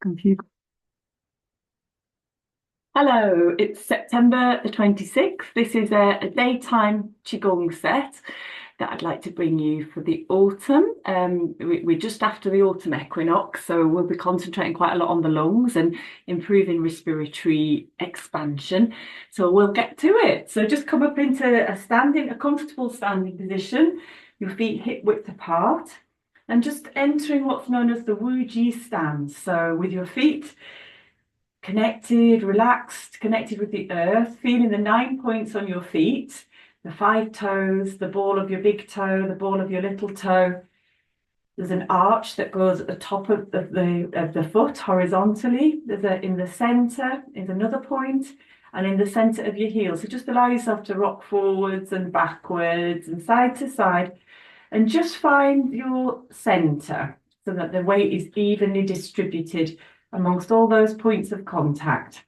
Computer. Hello, it's September the 26th. This is a daytime Qigong set that I'd like to bring you for the autumn. We're just after the autumn equinox, so we'll be concentrating quite a lot on the lungs and improving respiratory expansion. So we'll get to it. So just come up into a comfortable standing position, your feet hip width apart, and just entering what's known as the Wu Ji stance. So with your feet connected, relaxed, connected with the earth, feeling the 9 points on your feet, the 5 toes, the ball of your big toe, the ball of your little toe. There's an arch that goes at the top of the foot horizontally. In the center is another point, and in the center of your heel. So just allow yourself to rock forwards and backwards and side to side, and just find your center so that the weight is evenly distributed amongst all those points of contact.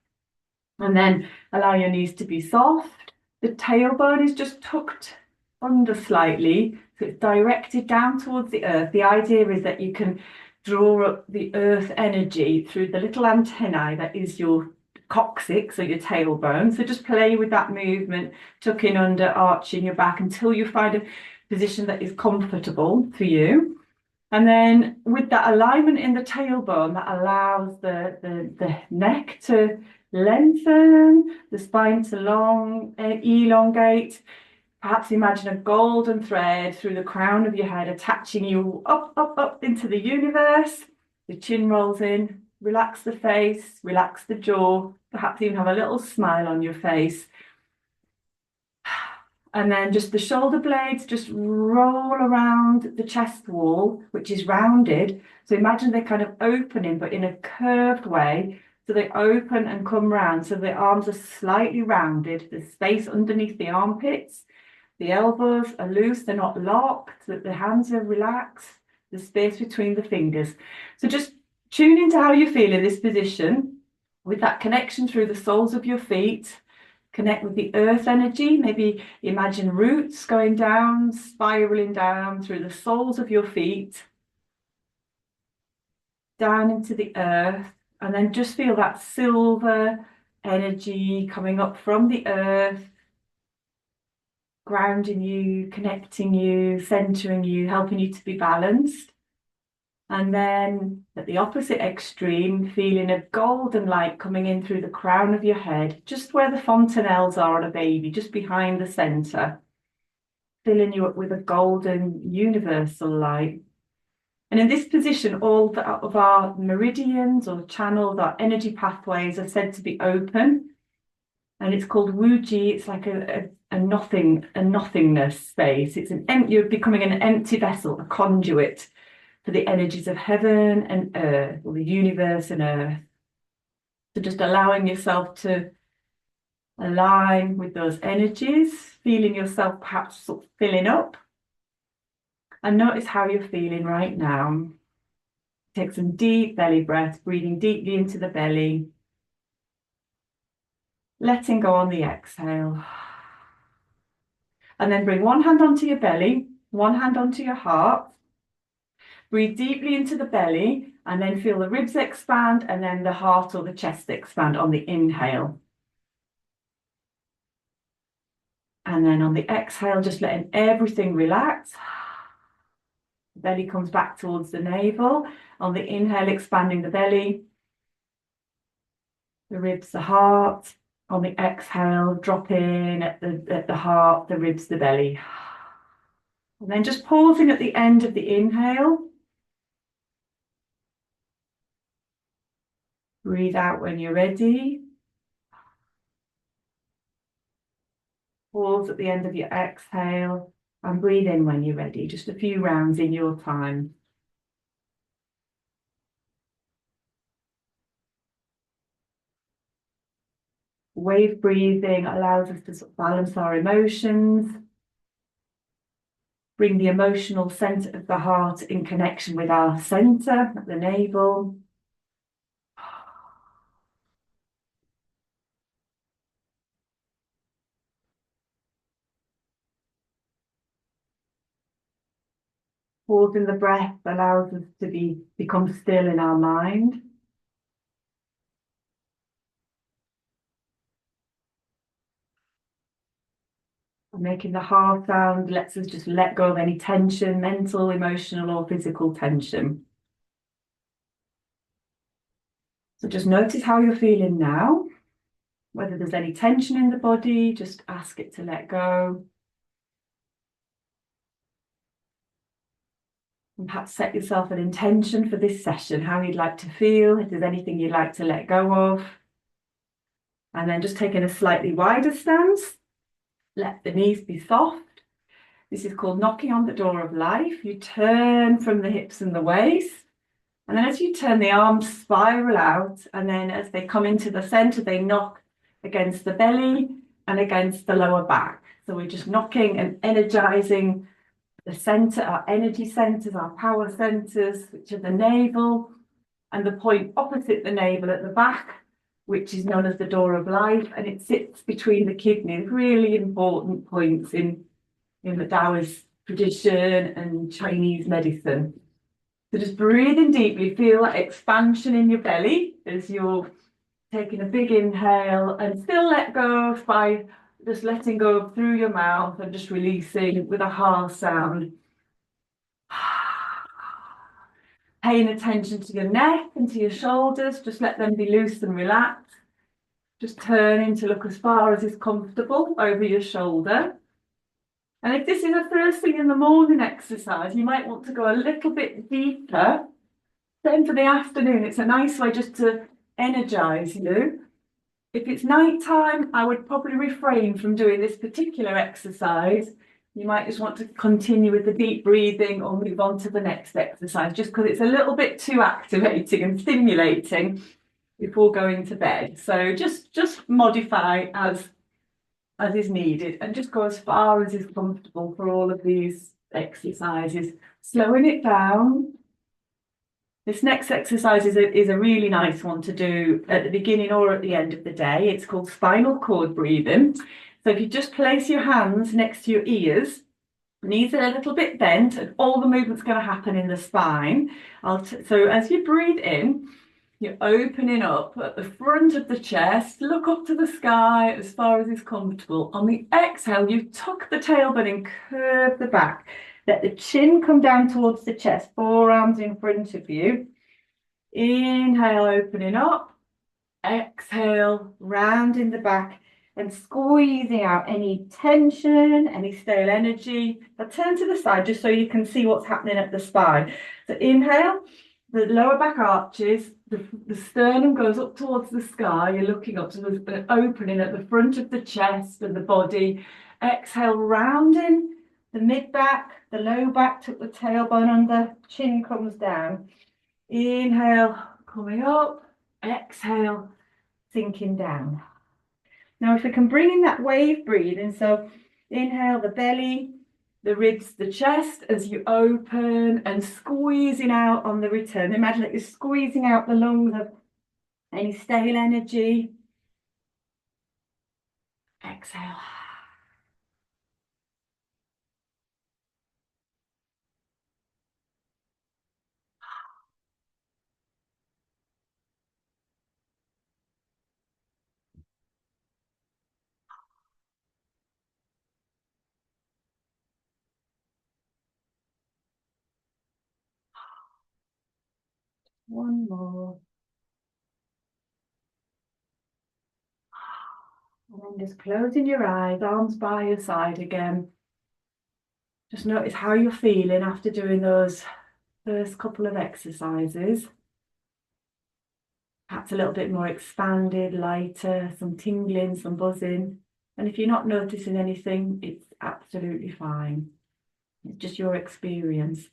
And then allow your knees to be soft. The tailbone is just tucked under slightly, so it's directed down towards the earth. The idea is that you can draw up the earth energy through the little antennae that is your coccyx or your tailbone. So just play with that movement, tucking under, arching your back until you find a position that is comfortable for you. And then with that alignment in the tailbone, that allows the neck to lengthen, the spine to elongate. Perhaps imagine a golden thread through the crown of your head, attaching you up into the universe. The chin rolls in, relax the face, relax the jaw, perhaps even have a little smile on your face. And then just the shoulder blades just roll around the chest wall, which is rounded. So imagine they're kind of opening, but in a curved way. So they open and come round. So the arms are slightly rounded. There's space underneath the armpits. The elbows are loose. They're not locked. The hands are relaxed. There's space between the fingers. So just tune into how you feel in this position with that connection through the soles of your feet. Connect with the earth energy. Maybe imagine roots going down, spiraling down through the soles of your feet, down into the earth, and then just feel that silver energy coming up from the earth, grounding you, connecting you, centering you, helping you to be balanced. And then at the opposite extreme, feeling a golden light coming in through the crown of your head, just where the fontanelles are on a baby, just behind the center, filling you up with a golden universal light. And in this position, all of our meridians or channels, our energy pathways are said to be open. And it's called Wu Ji. It's like a nothingness space. You're becoming an empty vessel, a conduit for the energies of heaven and earth, or the universe and earth. So just allowing yourself to align with those energies, feeling yourself perhaps sort of filling up. And notice how you're feeling right now. Take some deep belly breaths, breathing deeply into the belly. Letting go on the exhale. And then bring one hand onto your belly, one hand onto your heart. Breathe deeply into the belly and then feel the ribs expand and then the heart or the chest expand on the inhale. And then on the exhale, just letting everything relax. The belly comes back towards the navel. On the inhale, expanding the belly, the ribs, the heart. On the exhale, drop in at the heart, the ribs, the belly. And then just pausing at the end of the inhale. Breathe out when you're ready. Pause at the end of your exhale and breathe in when you're ready. Just a few rounds in your time. Wave breathing allows us to sort of balance our emotions, bring the emotional center of the heart in connection with our center at the navel. Pausing the breath allows us to become still in our mind. Making the heart sound lets us just let go of any tension, mental, emotional, or physical tension. So just notice how you're feeling now. Whether there's any tension in the body, just ask it to let go. And perhaps set yourself an intention for this session, how you'd like to feel, if there's anything you'd like to let go of. And then just taking a slightly wider stance, let the knees be soft. This is called knocking on the door of life. You turn from the hips and the waist. And then as you turn, the arms spiral out. And then as they come into the center, they knock against the belly and against the lower back. So we're just knocking and energizing the center, our energy centers, our power centers, which are the navel, and the point opposite the navel at the back, which is known as the door of life. And it sits between the kidneys, really important points in the Taoist tradition and Chinese medicine. So just breathing deeply, feel that expansion in your belly as you're taking a big inhale, and still let go by just letting go through your mouth and just releasing with a ha sound. Paying attention to your neck and to your shoulders, just let them be loose and relaxed. Just turning to look as far as is comfortable over your shoulder. And if this is a first thing in the morning exercise, you might want to go a little bit deeper. Then for the afternoon, it's a nice way just to energize you. If it's nighttime, I would probably refrain from doing this particular exercise. You might just want to continue with the deep breathing or move on to the next exercise, just because it's a little bit too activating and stimulating before going to bed. So just modify as is needed, and just go as far as is comfortable for all of these exercises. Slowing it down. This next exercise is a really nice one to do at the beginning or at the end of the day. It's called spinal cord breathing. So if you just place your hands next to your ears, knees are a little bit bent, and all the movement's going to happen in the spine. So as you breathe in, you're opening up at the front of the chest, look up to the sky as far as is comfortable. On the exhale, you tuck the tailbone and curve the back. Let the chin come down towards the chest, forearms in front of you. Inhale, opening up. Exhale, rounding the back and squeezing out any tension, any stale energy. Now turn to the side just so you can see what's happening at the spine. So inhale. The lower back arches, the sternum goes up towards the sky. You're looking up to the opening at the front of the chest and the body. Exhale, rounding the mid back, the low back, tuck the tailbone under, chin comes down. Inhale, coming up. Exhale, sinking down. Now, if we can bring in that wave breathing, so inhale the belly, the ribs, the chest as you open, and squeezing out on the return. Imagine that you're squeezing out the lungs of any stale energy. Exhale. One more. And then just closing your eyes, arms by your side again. Just notice how you're feeling after doing those first couple of exercises. Perhaps a little bit more expanded, lighter, some tingling, some buzzing. And if you're not noticing anything, it's absolutely fine. It's just your experience.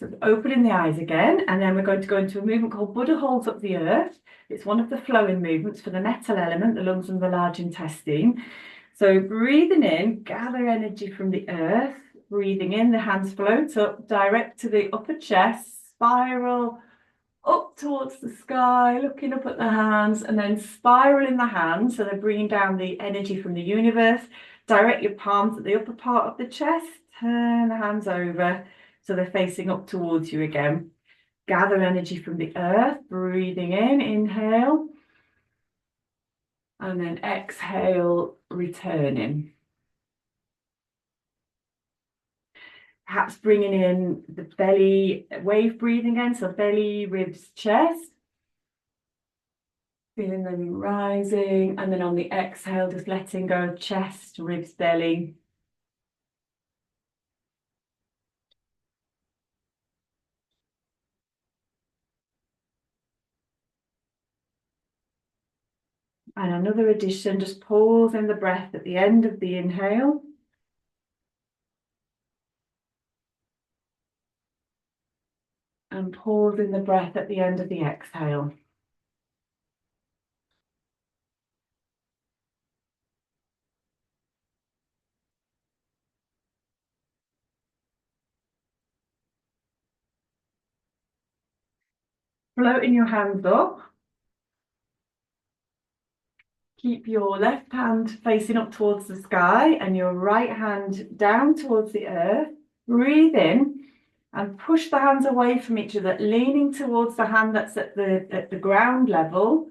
So opening the eyes again, and then we're going to go into a movement called Buddha holds up the earth. It's one of the flowing movements for the metal element, the lungs and the large intestine. So breathing in, gather energy from the earth. Breathing in, the hands float up direct to the upper chest, spiral up towards the sky, looking up at the hands, and then spiral in the hands. So they're bringing down the energy from the universe. Direct your palms at the upper part of the chest, turn the hands over so they're facing up towards you again. Gather energy from the earth, breathing in, inhale, and then exhale, returning. Perhaps bringing in the belly, wave breathing again, so belly, ribs, chest. Feeling them rising, and then on the exhale, just letting go of chest, ribs, belly. And another addition, just pausing the breath at the end of the inhale. And pausing the breath at the end of the exhale. Floating your hands up. Keep your left hand facing up towards the sky and your right hand down towards the earth. Breathe in and push the hands away from each other, leaning towards the hand that's at the ground level.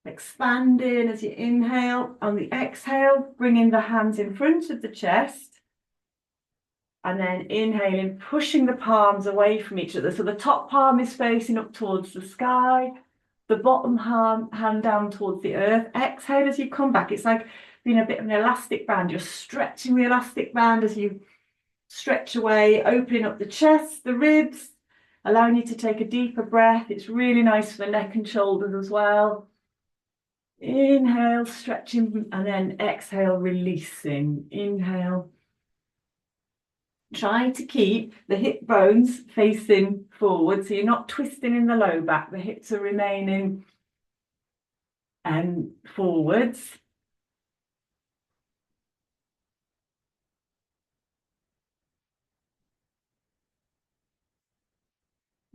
Expanding as you inhale. On the exhale, bringing the hands in front of the chest. And then inhaling, pushing the palms away from each other. So the top palm is facing up towards the sky, the bottom hand down towards the earth. Exhale as you come back. It's like being a bit of an elastic band. You're stretching the elastic band as you stretch away, opening up the chest, the ribs, allowing you to take a deeper breath. It's really nice for the neck and shoulders as well. Inhale, stretching, and then exhale, releasing. Inhale. Try to keep the hip bones facing forward, so you're not twisting in the low back. The hips are remaining forwards.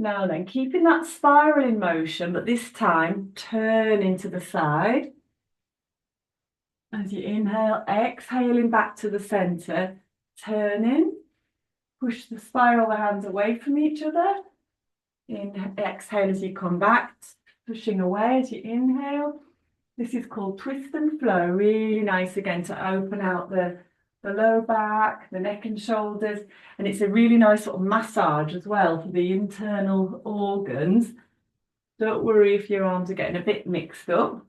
Now then, keeping that spiral in motion, but this time turn into the side. As you inhale, exhaling back to the center, turning. Push the spiral, the hands away from each other. Exhale as you come back, pushing away as you inhale. This is called twist and flow. Really nice again to open out the low back, the neck and shoulders. And it's a really nice sort of massage as well for the internal organs. Don't worry if your arms are getting a bit mixed up.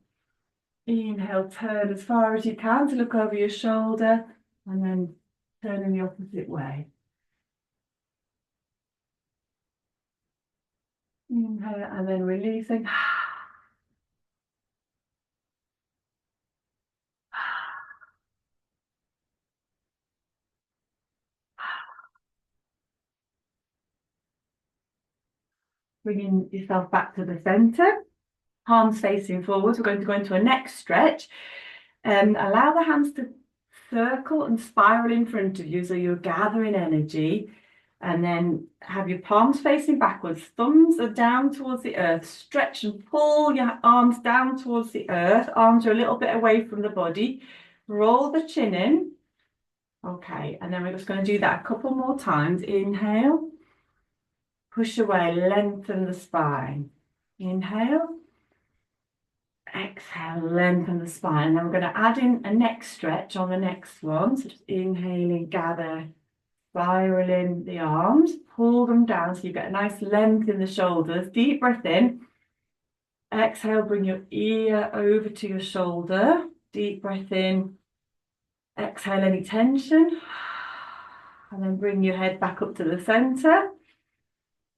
Inhale, turn as far as you can to look over your shoulder, and then turn in the opposite way. Inhale and then releasing. Bringing yourself back to the center, palms facing forwards. We're going to go into a neck stretch and allow the hands to circle and spiral in front of you, so you're gathering energy. And then have your palms facing backwards, thumbs are down towards the earth. Stretch and pull your arms down towards the earth. Arms are a little bit away from the body. Roll the chin in. Okay, and then we're just going to do that a couple more times. Inhale. Push away, lengthen the spine. Inhale. Exhale, lengthen the spine. And then we're going to add in a neck stretch on the next one. So just inhaling, gather, spiraling the arms, pull them down so you get a nice length in the shoulders. Deep breath in. Exhale, bring your ear over to your shoulder. Deep breath in. Exhale any tension. And then bring your head back up to the center.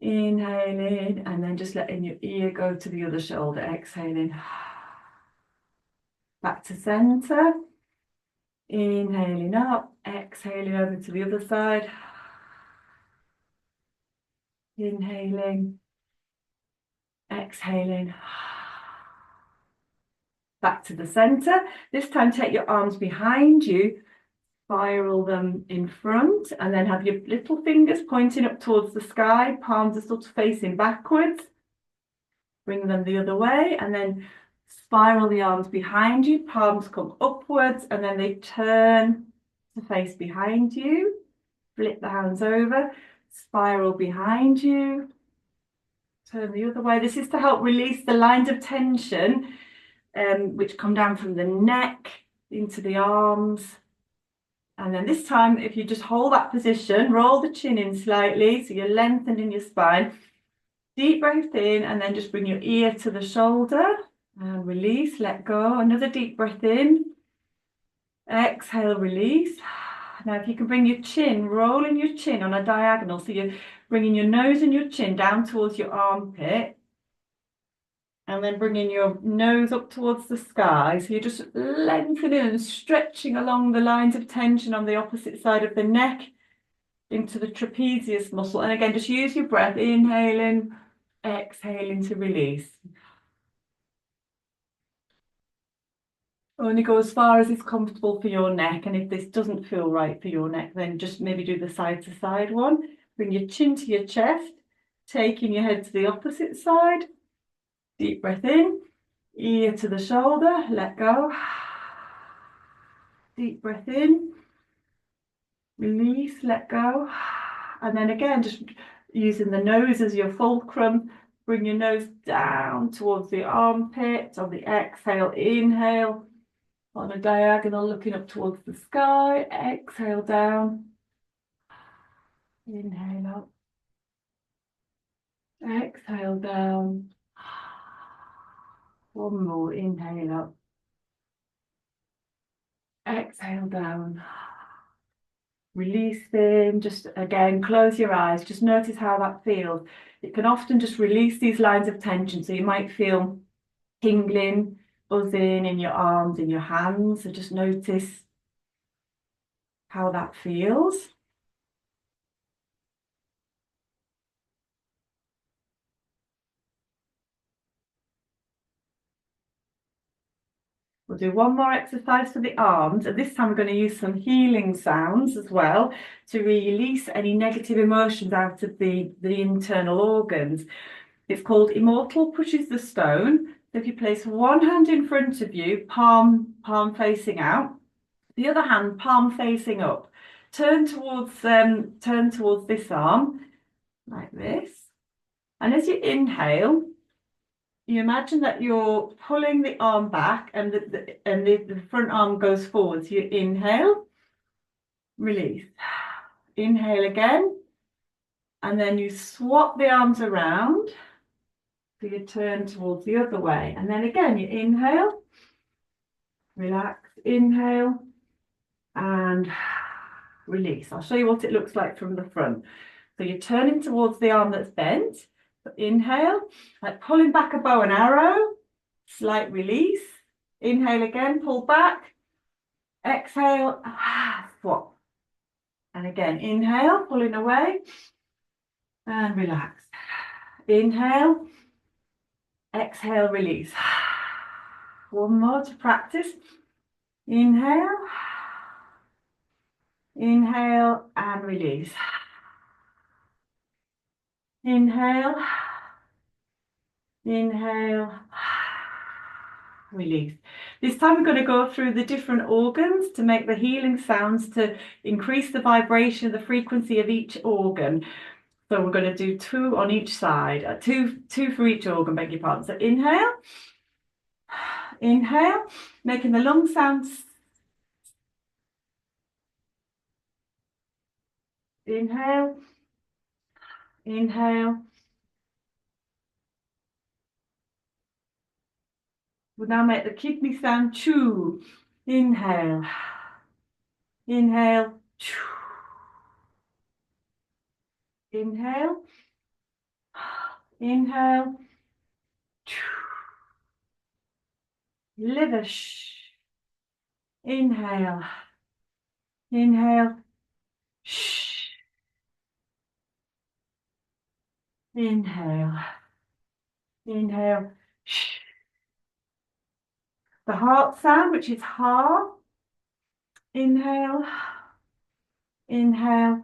Inhaling, and then just letting your ear go to the other shoulder. Exhaling. Back to center. Inhaling up, exhaling over to the other side. Inhaling, exhaling. Back to the center. This time take your arms behind you, spiral them in front, and then have your little fingers pointing up towards the sky, palms are sort of facing backwards. Bring them the other way, and then spiral the arms behind you, palms come upwards, and then they turn to face behind you. Flip the hands over, spiral behind you, turn the other way. This is to help release the lines of tension which come down from the neck into the arms, And then this time, if you just hold that position, roll the chin in slightly so you're lengthening your spine. Deep breath in and then just bring your ear to the shoulder and release, let go. Another deep breath in. Exhale, release. Now, if you can bring your chin, rolling your chin on a diagonal, so you're bringing your nose and your chin down towards your armpit, and then bringing your nose up towards the sky. So you're just lengthening and stretching along the lines of tension on the opposite side of the neck into the trapezius muscle. And again, just use your breath, inhaling, exhaling to release. Only go as far as is comfortable for your neck. And if this doesn't feel right for your neck, then just maybe do the side to side one. Bring your chin to your chest, taking your head to the opposite side. Deep breath in, ear to the shoulder, let go. Deep breath in, release, let go. And then again, just using the nose as your fulcrum, bring your nose down towards the armpit. On the exhale, inhale. On a diagonal, looking up towards the sky. Exhale down. Inhale up. Exhale down. One more. Inhale up. Exhale down. Release them. Just again, close your eyes. Just notice how that feels. It can often just release these lines of tension. So you might feel tingling, buzzing in your arms, in your hands. So just notice how that feels. We'll do one more exercise for the arms, and this time we're going to use some healing sounds as well to release any negative emotions out of the internal organs. It's called Immortal Pushes the Stone. So if you place one hand in front of you, palm facing out, the other hand palm facing up, turn towards this arm like this, and as you inhale, you imagine that you're pulling the arm back and the front arm goes forward. So you inhale, release. Inhale again. And then you swap the arms around. So you turn towards the other way. And then again, you inhale, relax, inhale, and release. I'll show you what it looks like from the front. So you're turning towards the arm that's bent. So inhale, like pulling back a bow and arrow. Slight release. Inhale again, pull back. Exhale, swap. And again, inhale, pulling away. And relax. Inhale. Exhale, release. One more to practice. Inhale. Inhale and release. Inhale. Inhale. Release. This time we're going to go through the different organs to make the healing sounds to increase the vibration, the frequency of each organ. So we're going to do two on each side, two for each organ, beg your pardon. So inhale, inhale, making the lung sounds. Inhale, inhale. We'll now make the kidney sound chew. Inhale, inhale, chew. Inhale, inhale, chew. Liver, shh. Inhale, inhale, shh. Inhale, inhale, shh. The heart sound, which is ha. Inhale, inhale,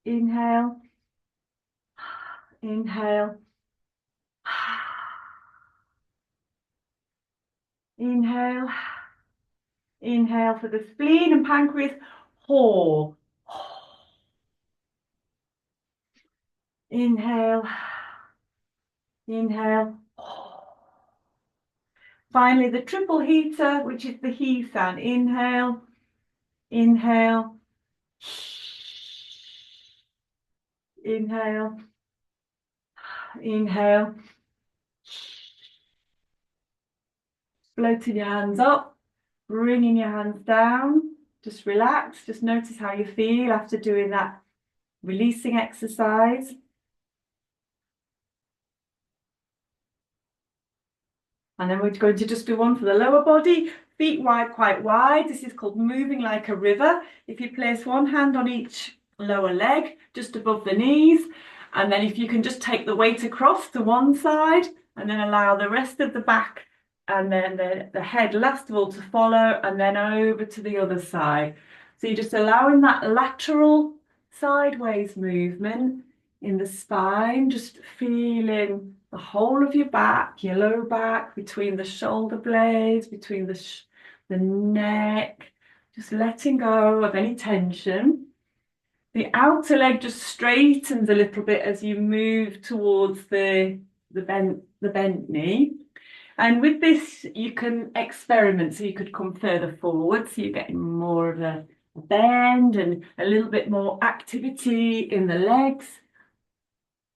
inhale, inhale, inhale, inhale for the spleen and pancreas, haw. Inhale, inhale. Finally, the triple heater, which is the he sound. Inhale, inhale, inhale, inhale. Floating your hands up, bringing your hands down. Just relax. Just notice how you feel after doing that releasing exercise. And then we're going to just do one for the lower body, feet wide, quite wide. This is called moving like a river. If you place one hand on each lower leg, just above the knees, and then if you can just take the weight across to one side, and then allow the rest of the back and then the head last of all to follow, and then over to the other side. So you're just allowing that lateral sideways movement in the spine, just feeling the whole of your back, your low back, between the shoulder blades, between the neck, just letting go of any tension. The outer leg just straightens a little bit as you move towards the bent knee. And with this, you can experiment. So you could come further forward, so you're getting more of a bend and a little bit more activity in the legs,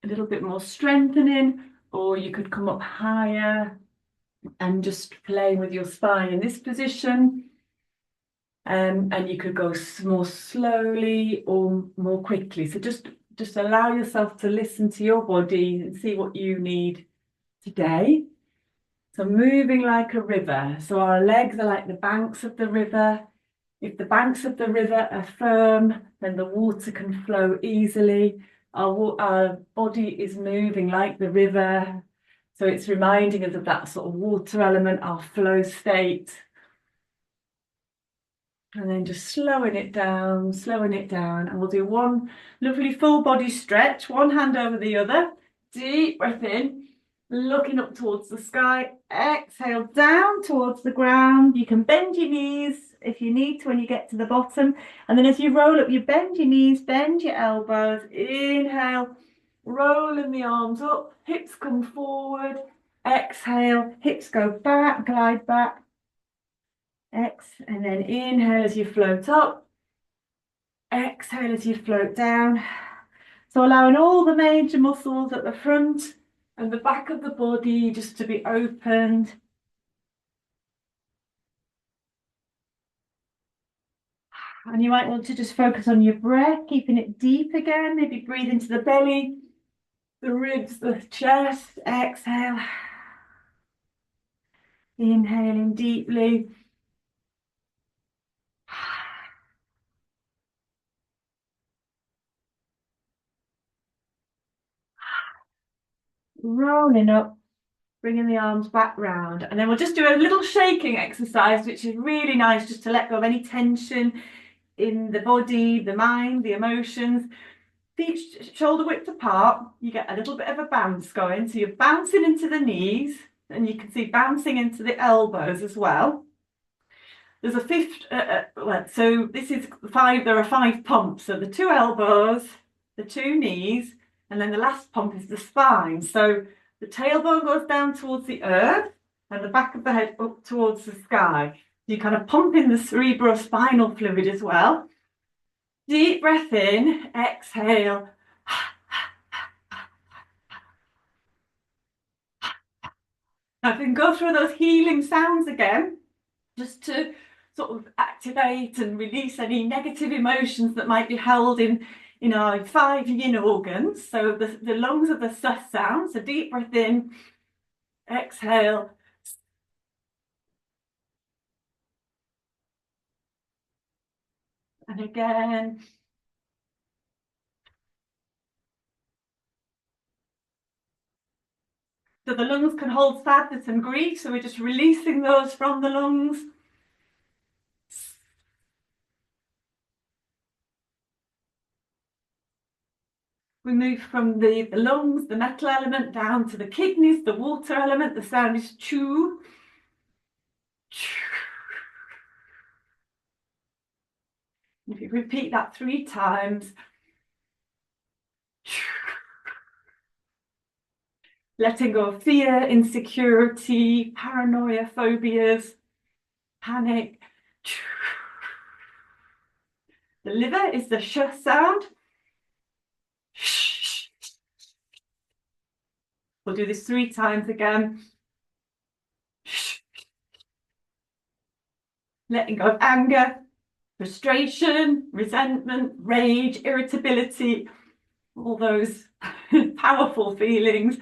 a little bit more strengthening, or you could come up higher and just playing with your spine in this position. And you could go more slowly or more quickly. So just allow yourself to listen to your body and see what you need today. So moving like a river. So our legs are like the banks of the river. If the banks of the river are firm, then the water can flow easily. Our body is moving like the river. So it's reminding us of that sort of water element, our flow state. And then just slowing it down, and we'll do one lovely full body stretch, one hand over the other. Deep breath in, looking up towards the sky. Exhale down towards the ground. You can bend your knees if you need to when you get to the bottom. And then as you roll up, you bend your knees, bend your elbows. Inhale, rolling the arms up, hips come forward. Exhale, hips go back, glide back. And then inhale as you float up, exhale as you float down. So allowing all the major muscles at the front and the back of the body just to be opened. And you might want to just focus on your breath, keeping it deep again. Maybe breathe into the belly, the ribs, the chest. Exhale. Inhaling deeply. Rolling up, bringing the arms back round. And then we'll just do a little shaking exercise, which is really nice just to let go of any tension in the body, the mind, the emotions. Feet shoulder width apart, you get a little bit of a bounce going. So you're bouncing into the knees, and you can see bouncing into the elbows as well. There's a fifth, so this is five, there are 5 pumps. So the 2 elbows, the 2 knees, and then the last pump is the spine. So the tailbone goes down towards the earth and the back of the head up towards the sky. You kind of pump in the cerebrospinal fluid as well. Deep breath in, exhale. I can go through those healing sounds again, just to sort of activate and release any negative emotions that might be held in our 5 yin organs. So the lungs are the sus sound. So deep breath in, exhale. And again. So the lungs can hold sadness and grief. So we're just releasing those from the lungs. We move from the lungs, the metal element, down to the kidneys, the water element. The sound is chew. If you repeat that 3 times. letting go of fear, insecurity, paranoia, phobias, panic. The liver is the sh sound. We'll do this 3 times again. Letting go of anger, frustration, resentment, rage, irritability, all those powerful feelings.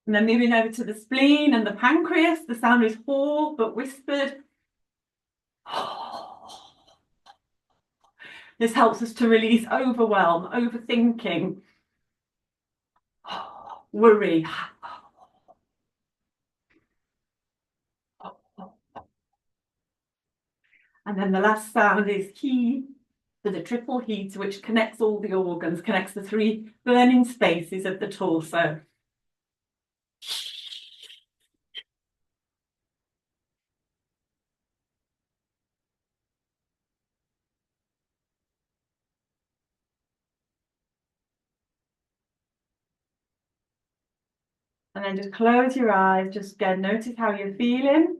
And then moving over to the spleen and the pancreas, the sound is ho, but whispered. This helps us to release overwhelm, overthinking, worry. And then the last sound is he, for the triple heat, which connects all the organs, connects the 3 burning spaces of the torso. And then just close your eyes, just again, notice how you're feeling.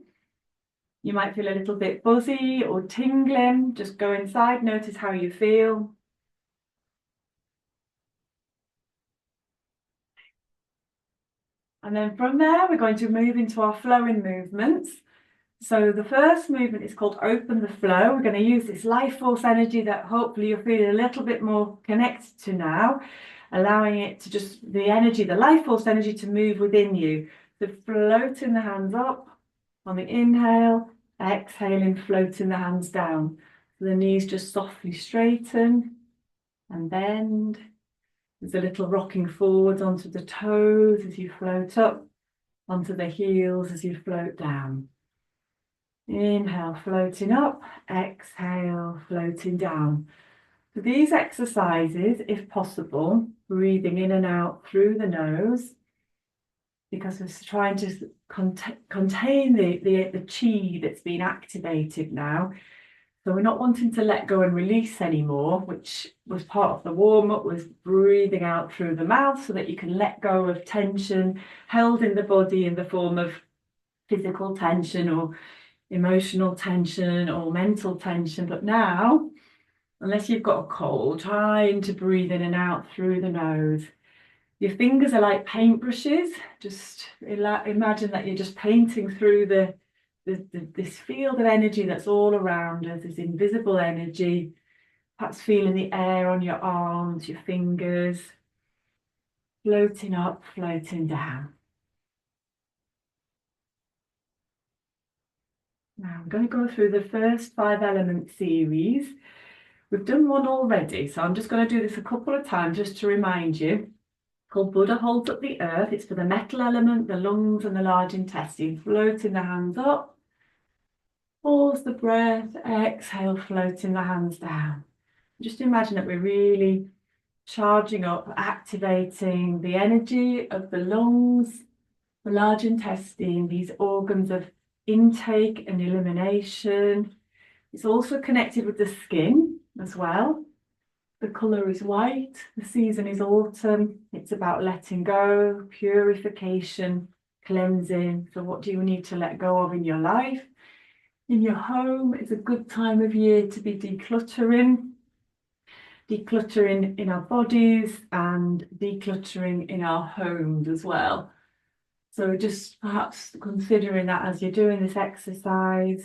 You might feel a little bit buzzy or tingling. Just go inside, notice how you feel. And then from there, we're going to move into our flowing movements. So the first movement is called Open the Flow. We're going to use this life force energy that hopefully you're feeling a little bit more connected to now, allowing it to just, the energy, the life force energy to move within you. So floating the hands up on the inhale, exhaling, floating the hands down. So the knees just softly straighten and bend. There's a little rocking forwards onto the toes as you float up, onto the heels as you float down. Inhale, floating up, exhale, floating down. For these exercises, if possible, breathing in and out through the nose, because we're trying to contain the chi that's been activated now. So we're not wanting to let go and release anymore, which was part of the warm-up, was breathing out through the mouth so that you can let go of tension held in the body in the form of physical tension or emotional tension or mental tension. But now, unless you've got a cold, trying to breathe in and out through the nose. Your fingers are like paintbrushes. Just imagine that you're just painting through this field of energy that's all around us, this invisible energy, perhaps feeling the air on your arms, your fingers, floating up, floating down. Now I'm going to go through the first 5 element series. We've done one already, so I'm just going to do this a couple of times just to remind you. Called Buddha Holds Up the Earth. It's for the metal element, the lungs and the large intestine. Floating the hands up. Pause the breath. Exhale, floating the hands down. Just imagine that we're really charging up, activating the energy of the lungs, the large intestine, these organs of intake and elimination. It's also connected with the skin as well. The colour is white, the season is autumn. It's about letting go, purification, cleansing. So what do you need to let go of in your life? In your home, it's a good time of year to be decluttering in our bodies and decluttering in our homes as well. So just perhaps considering that as you're doing this exercise.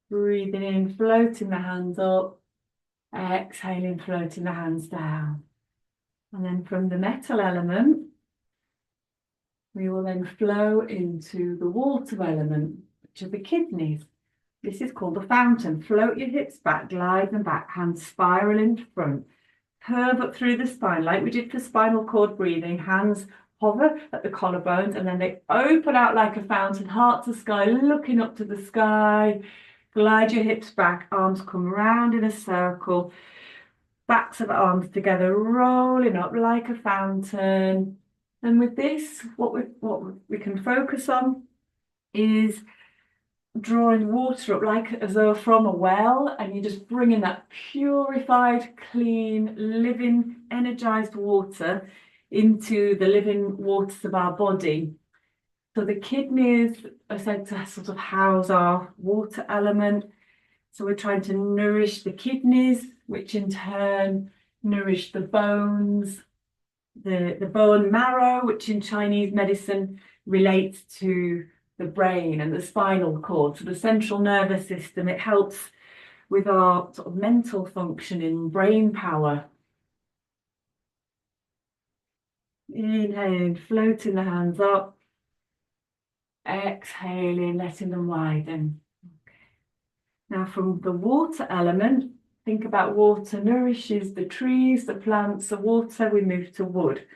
Breathing in, floating the hands up, exhaling, floating the hands down. And then from the metal element, we will then flow into the water element, which are the kidneys. This is called the fountain. Float your hips back, glide them back, hands spiral in front. Curve up through the spine, like we did for spinal cord breathing. Hands hover at the collarbones, and then they open out like a fountain, heart to sky, looking up to the sky. Glide your hips back, arms come round in a circle, backs of the arms together, rolling up like a fountain. And with this, what we can focus on is drawing water up like as though from a well, and you're just bringing that purified, clean, living, energized water into the living waters of our body. So the kidneys are said to sort of house our water element. So we're trying to nourish the kidneys, which in turn nourish the bones, the bone marrow, which in Chinese medicine relates to the brain and the spinal cord, so the central nervous system. It helps with our sort of mental functioning, brain power. Inhaling, floating the hands up. Exhaling, letting them widen. Now from the water element, think about water nourishes the trees, the plants, the water. We move to wood.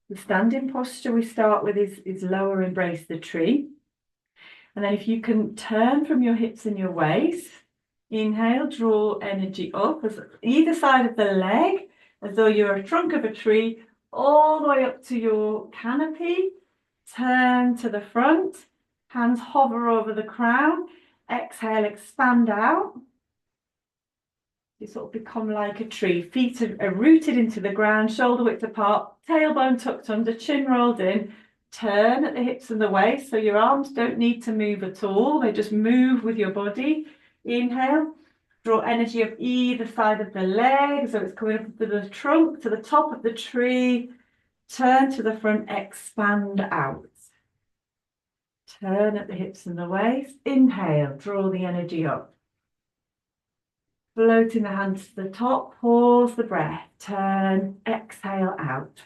The standing posture we start with is lower, embrace the tree. And then if you can turn from your hips and your waist, inhale, draw energy up as either side of the leg, as though you're a trunk of a tree, all the way up to your canopy. Turn to the front, hands hover over the crown. Exhale, expand out. You sort of become like a tree. Feet are rooted into the ground, shoulder width apart, tailbone tucked under, chin rolled in. Turn at the hips and the waist, so your arms don't need to move at all. They just move with your body. Inhale, draw energy up either side of the leg, so it's coming up to the trunk, to the top of the tree. Turn to the front, expand out. Turn at the hips and the waist. Inhale, draw the energy up. Floating the hands to the top, pause the breath, turn, exhale out.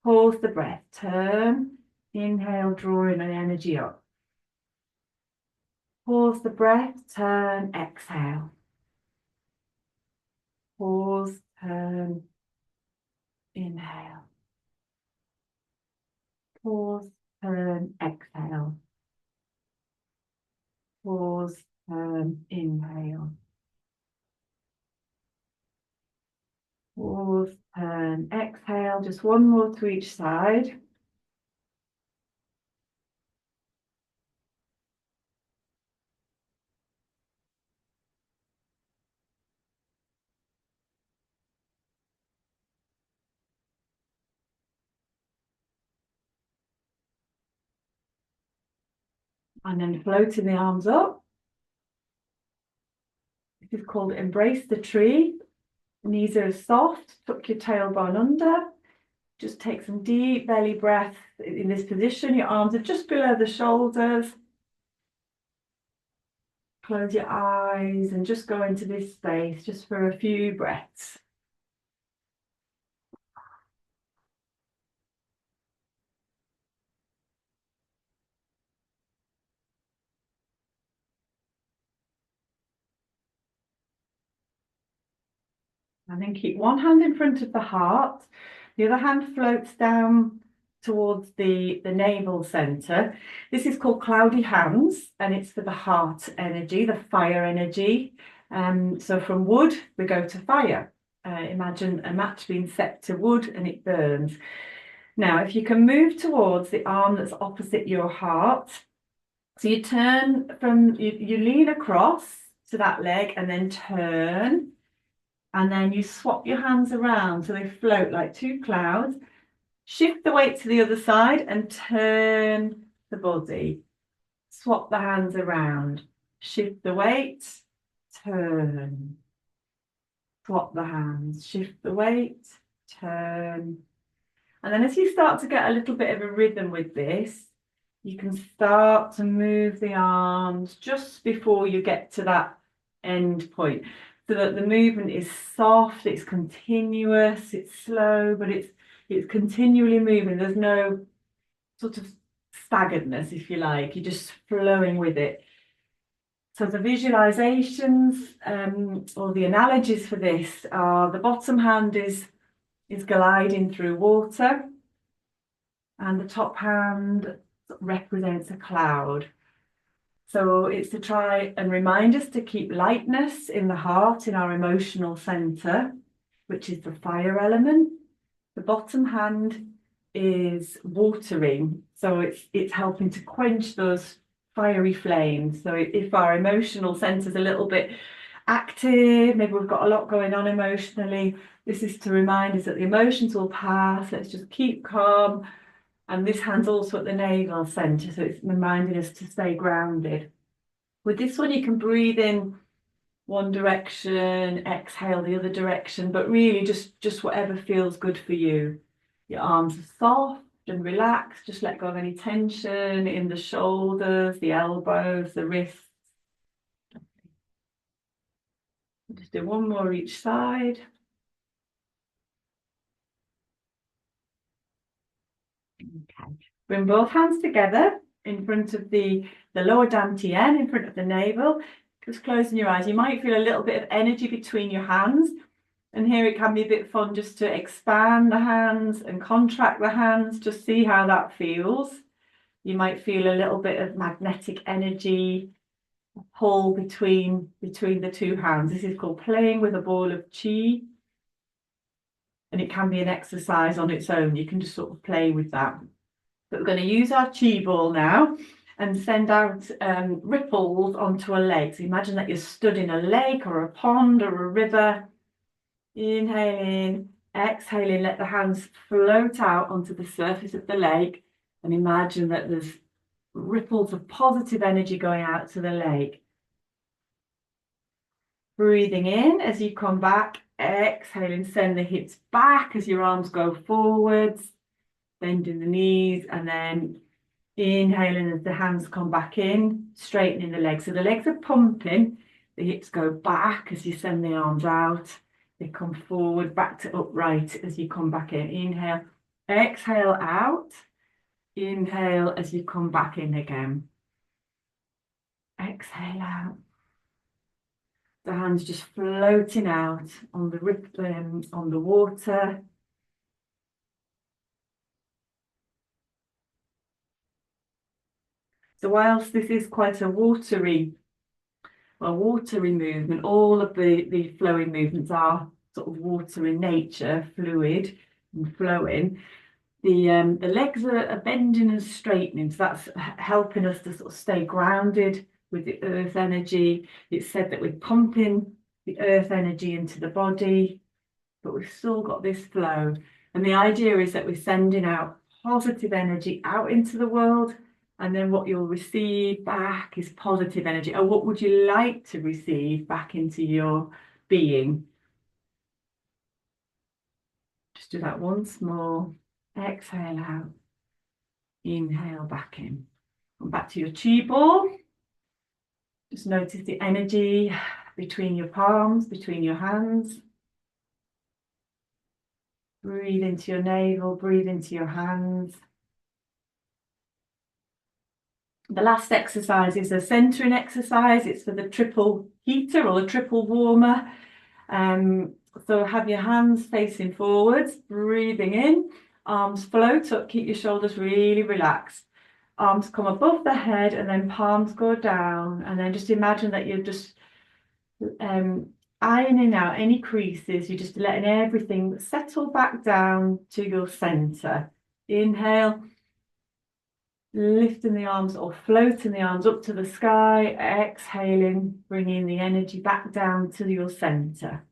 Pause the breath, turn, inhale, drawing the energy up. Pause the breath, turn, exhale. Pause, turn, inhale. Pause, turn, exhale. Pause, turn, inhale. Pause, turn, exhale. Just one more to each side. And then floating the arms up. This is called embrace the tree. Knees are soft, tuck your tailbone under. Just take some deep belly breath in this position. Your arms are just below the shoulders. Close your eyes and just go into this space just for a few breaths. And then keep one hand in front of the heart. The other hand floats down towards the navel center. This is called cloudy hands, and it's for the heart energy, the fire energy. So from wood, we go to fire. Imagine a match being set to wood and it burns. Now, if you can move towards the arm that's opposite your heart, so you turn from, you lean across to that leg and then turn. And then you swap your hands around so they float like two clouds. Shift the weight to the other side and turn the body. Swap the hands around. Shift the weight, turn. Swap the hands, shift the weight, turn. And then as you start to get a little bit of a rhythm with this, you can start to move the arms just before you get to that end point, so that the movement is soft, it's continuous, it's slow, but it's continually moving. There's no sort of staggeredness, if you like. You're just flowing with it. So the visualizations or the analogies for this are the bottom hand is gliding through water, and the top hand represents a cloud. So it's to try and remind us to keep lightness in the heart, in our emotional center, which is the fire element. The bottom hand is watering, so it's helping to quench those fiery flames. So if our emotional centre is a little bit active, maybe we've got a lot going on emotionally, this is to remind us that the emotions will pass. Let's just keep calm. And this hand's also at the navel centre, so it's reminding us to stay grounded. With this one, you can breathe in one direction, exhale the other direction, but really just whatever feels good for you. Your arms are soft and relaxed. Just let go of any tension in the shoulders, the elbows, the wrists. Just do one more each side. Okay. Bring both hands together in front of the lower dantian, in front of the navel. Just closing your eyes. You might feel a little bit of energy between your hands. And here it can be a bit fun just to expand the hands and contract the hands. Just see how that feels. You might feel a little bit of magnetic energy pull between the two hands. This is called playing with a ball of chi. And it can be an exercise on its own. You can just sort of play with that. But we're going to use our chi ball now and send out ripples onto a lake. So imagine that you're stood in a lake or a pond or a river. Inhale in, exhale in, let the hands float out onto the surface of the lake, and imagine that there's ripples of positive energy going out to the lake. Breathing in as you come back, exhaling, send the hips back as your arms go forwards, bending the knees, and then inhaling as the hands come back in, straightening the legs. So the legs are pumping, the hips go back as you send the arms out. They come forward, back to upright as you come back in. Inhale, exhale out. Inhale as you come back in again. Exhale out. The hands just floating out on the on the water. So whilst this is quite a watery movement, all of the flowing movements are sort of water in nature, fluid and flowing. The legs are bending and straightening, so that's helping us to sort of stay grounded with the earth energy. It's said that we're pumping the earth energy into the body, but we've still got this flow. And the idea is that we're sending out positive energy out into the world, and then what you'll receive back is positive energy. Or what would you like to receive back into your being? Just do that once more. Exhale out. Inhale back in. Come back to your chi ball. Just notice the energy between your palms, between your hands. Breathe into your navel, breathe into your hands. The last exercise is a centering exercise. It's for the triple heater or the triple warmer. So have your hands facing forwards, breathing in, arms float up, keep your shoulders really relaxed. Arms come above the head and then palms go down. And then just imagine that you're just ironing out any creases. You're just letting everything settle back down to your center. Inhale. Lifting the arms or floating the arms up to the sky, exhaling, bringing the energy back down to your center.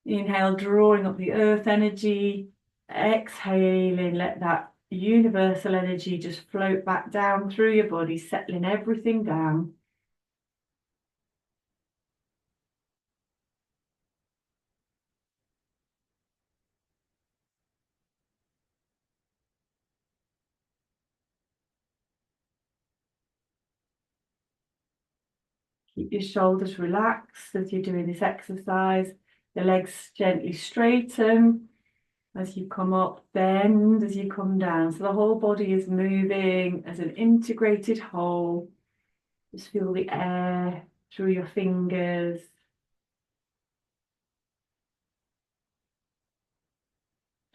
Inhale, drawing up the earth energy, exhaling, let that universal energy just float back down through your body, settling everything down. Keep your shoulders relaxed as you're doing this exercise. The legs gently straighten as you come up, bend as you come down. So the whole body is moving as an integrated whole. Just feel the air through your fingers.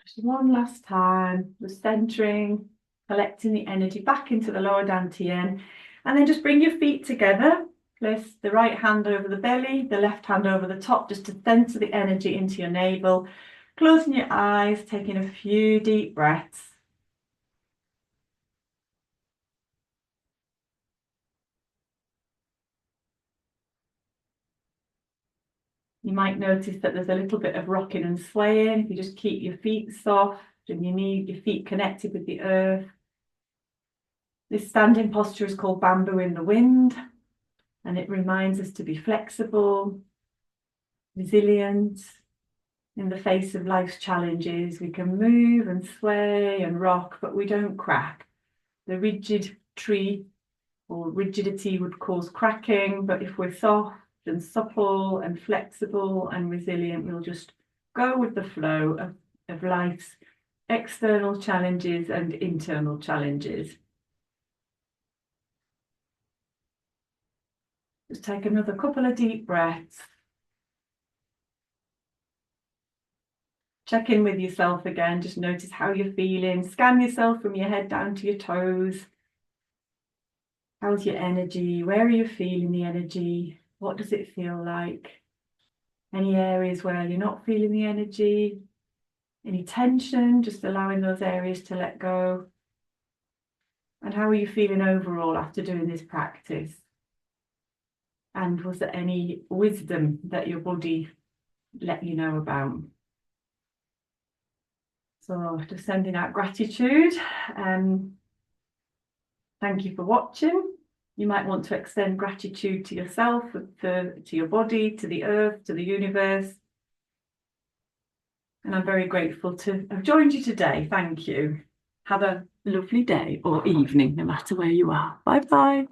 Just one last time, just centering, collecting the energy back into the lower dantian. And then just bring your feet together. Place the right hand over the belly, the left hand over the top, just to center the energy into your navel. Closing your eyes, taking a few deep breaths. You might notice that there's a little bit of rocking and swaying. If you just keep your feet soft and your feet connected with the earth. This standing posture is called bamboo in the wind, and it reminds us to be flexible, resilient. In the face of life's challenges, we can move and sway and rock, but we don't crack. The rigid tree or rigidity would cause cracking, but if we're soft and supple and flexible and resilient, we'll just go with the flow of life's external challenges and internal challenges. Just take another couple of deep breaths. Check in with yourself again, just notice how you're feeling. Scan yourself from your head down to your toes. How's your energy? Where are you feeling the energy? What does it feel like? Any areas where you're not feeling the energy? Any tension? Just allowing those areas to let go. And how are you feeling overall after doing this practice? And was there any wisdom that your body let you know about? So just sending out gratitude. Thank you for watching. You might want to extend gratitude to yourself, to your body, to the earth, to the universe. And I'm very grateful to have joined you today. Thank you. Have a lovely day or evening, no matter where you are. Bye bye.